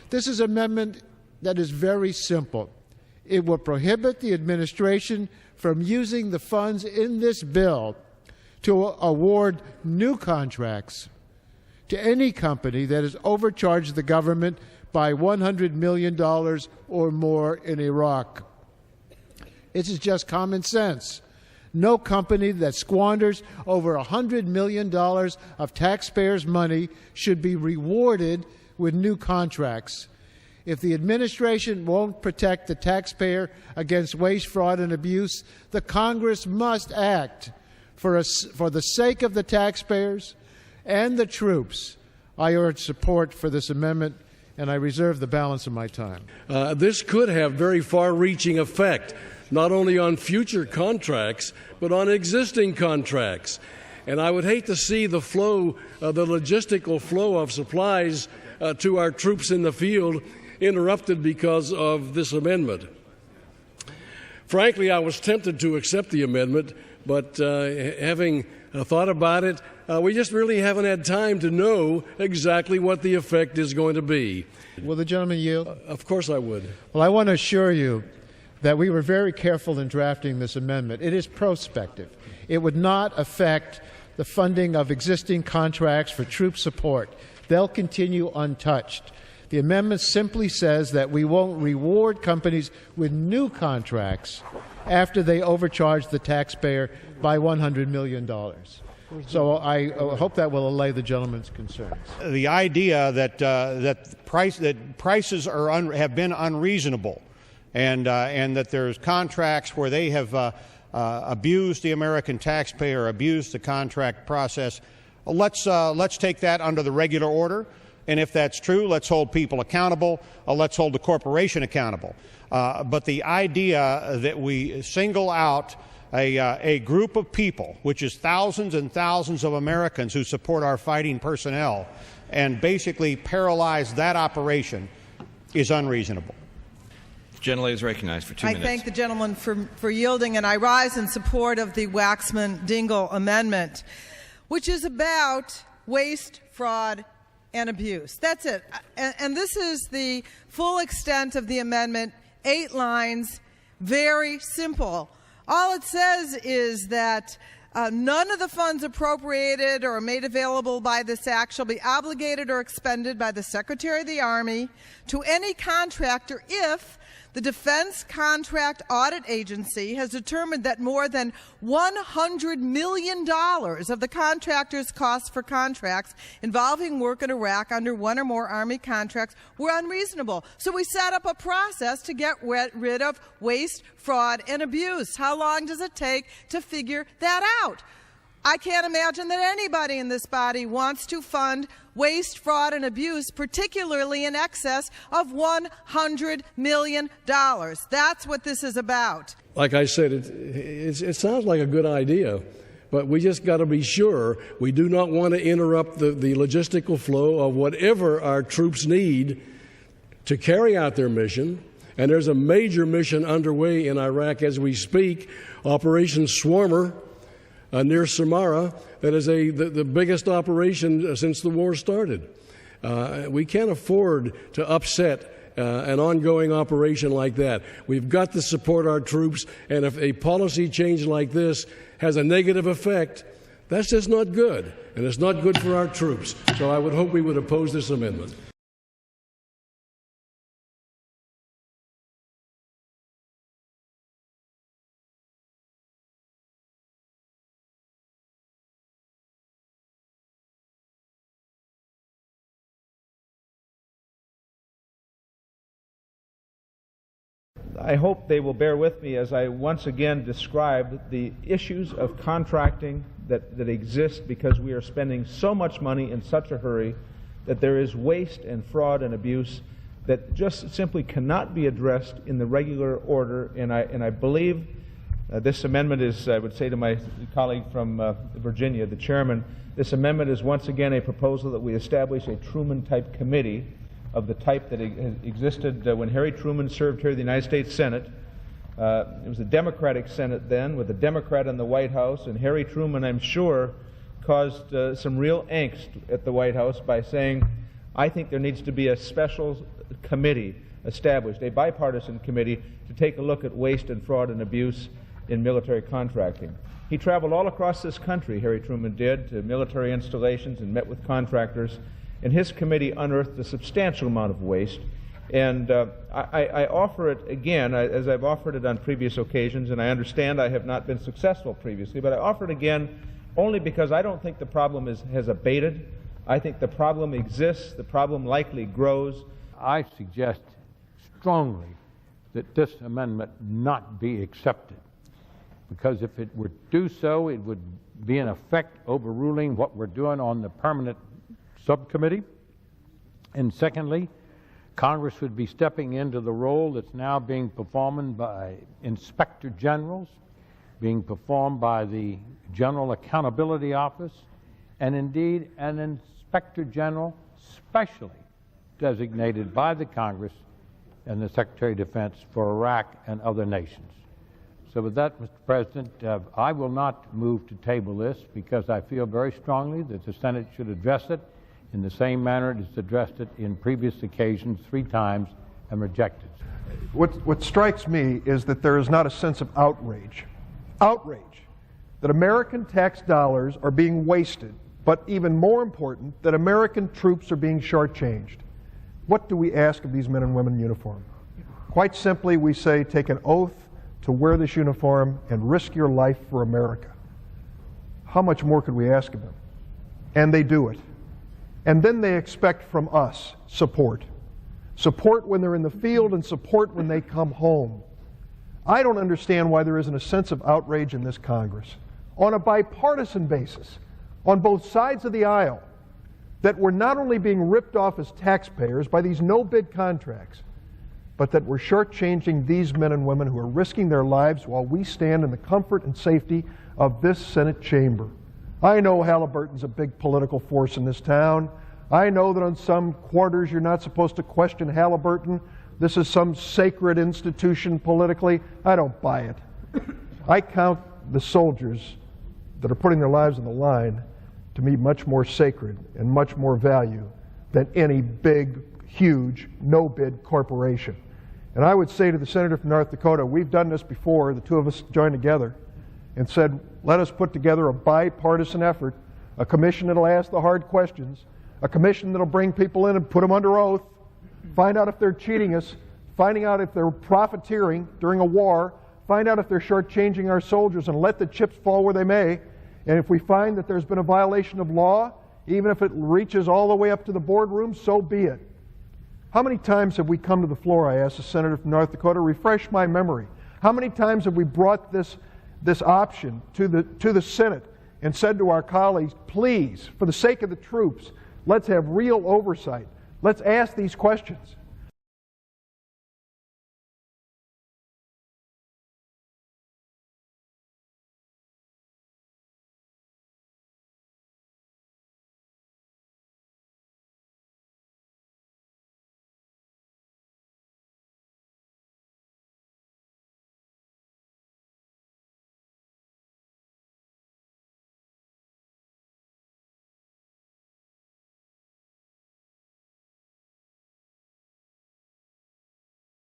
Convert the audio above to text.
This is an amendment that is very simple. It will prohibit the administration from using the funds in this bill to award new contracts to any company that has overcharged the government by $100 million or more in Iraq. This is just common sense. No company that squanders over $100 million of taxpayers' money should be rewarded with new contracts. If the administration won't protect the taxpayer against waste, fraud, and abuse, the Congress must act. For the sake of the taxpayers and the troops, I urge support for this amendment, and I reserve the balance of my time. This could have very far-reaching effect, not only on future contracts, but on existing contracts. And I would hate to see the flow, the logistical flow of supplies to our troops in the field interrupted because of this amendment. Frankly, I was tempted to accept the amendment, but having thought about it, we just really haven't had time to know exactly what the effect is going to be. Will the gentleman yield? Of course I would. Well, I want to assure you that we were very careful in drafting this amendment. It is prospective. It would not affect the funding of existing contracts for troop support. They'll continue untouched. The amendment simply says that we won't reward companies with new contracts after they overcharge the taxpayer by $100 million. So I hope that will allay the gentleman's concerns. The idea that prices have been unreasonable, and that there's contracts where they have abused the American taxpayer, abused the contract process. Let's take that under the regular order. And if that's true, let's hold people accountable. Let's hold the corporation accountable. But the idea that we single out a group of people, which is thousands and thousands of Americans who support our fighting personnel, and basically paralyze that operation is unreasonable. The gentlelady is recognized for 2 minutes. I thank the gentleman for yielding, and I rise in support of the Waxman-Dingell amendment, which is about waste, fraud, and abuse. That's it. And this is the full extent of the amendment, 8 lines, very simple. All it says is that none of the funds appropriated or made available by this act shall be obligated or expended by the Secretary of the Army to any contractor if the Defense Contract Audit Agency has determined that more than $100 million of the contractor's costs for contracts involving work in Iraq under one or more Army contracts were unreasonable. So we set up a process to get rid of waste, fraud, and abuse. How long does it take to figure that out? I can't imagine that anybody in this body wants to fund waste, fraud, and abuse, particularly in excess of $100 million. That's what this is about. Like I said, it sounds like a good idea, but we just got to be sure we do not want to interrupt the logistical flow of whatever our troops need to carry out their mission. And there's a major mission underway in Iraq as we speak, Operation Swarmer, near Samarra, that is the biggest operation since the war started. We can't afford to upset an ongoing operation like that. We've got to support our troops, and if a policy change like this has a negative effect, that's just not good, and it's not good for our troops. So I would hope we would oppose this amendment. I hope they will bear with me as I once again describe the issues of contracting that exist because we are spending so much money in such a hurry that there is waste and fraud and abuse that just simply cannot be addressed in the regular order. And I believe this amendment is, I would say to my colleague from Virginia, the chairman, this amendment is once again a proposal that we establish a Truman-type committee of the type that existed when Harry Truman served here in the United States Senate. It was a Democratic Senate then, with a Democrat in the White House, and Harry Truman, I'm sure, caused some real angst at the White House by saying, I think there needs to be a special committee established, a bipartisan committee, to take a look at waste and fraud and abuse in military contracting. He traveled all across this country, Harry Truman did, to military installations and met with contractors, and his committee unearthed a substantial amount of waste. And I offer it again, as I've offered it on previous occasions, and I understand I have not been successful previously, but I offer it again only because I don't think the problem has abated. I think the problem exists. The problem likely grows. I suggest strongly that this amendment not be accepted, because if it were to do so, it would be in effect overruling what we're doing on the permanent subcommittee. And secondly, Congress would be stepping into the role that's now being performed by inspector generals, being performed by the General Accountability Office, and indeed an inspector general specially designated by the Congress and the Secretary of Defense for Iraq and other nations. So with that, Mr. President, I will not move to table this because I feel very strongly that the Senate should address it in the same manner it has addressed it in previous occasions 3 times and rejected. What strikes me is that there is not a sense of outrage that American tax dollars are being wasted, but even more important, that American troops are being shortchanged. What do we ask of these men and women in uniform? Quite simply, we say, take an oath to wear this uniform and risk your life for America. How much more could we ask of them? And they do it. And then they expect from us support. Support when they're in the field and support when they come home. I don't understand why there isn't a sense of outrage in this Congress, on a bipartisan basis, on both sides of the aisle, that we're not only being ripped off as taxpayers by these no-bid contracts, but that we're shortchanging these men and women who are risking their lives while we stand in the comfort and safety of this Senate chamber. I know Halliburton's a big political force in this town. I know that on some quarters you're not supposed to question Halliburton. This is some sacred institution politically. I don't buy it. I count the soldiers that are putting their lives on the line to me much more sacred and much more value than any big, huge, no-bid corporation. And I would say to the Senator from North Dakota, we've done this before, the two of us joined together and said, let us put together a bipartisan effort, a commission that'll ask the hard questions, a commission that'll bring people in and put them under oath, find out if they're cheating us, finding out if they're profiteering during a war, find out if they're shortchanging our soldiers, and let the chips fall where they may. And if we find that there's been a violation of law, even if it reaches all the way up to the boardroom, so be it. How many times have we come to the floor, I asked the Senator from North Dakota, refresh my memory. How many times have we brought this option to the Senate and said to our colleagues, please, for the sake of the troops, let's have real oversight. Let's ask these questions.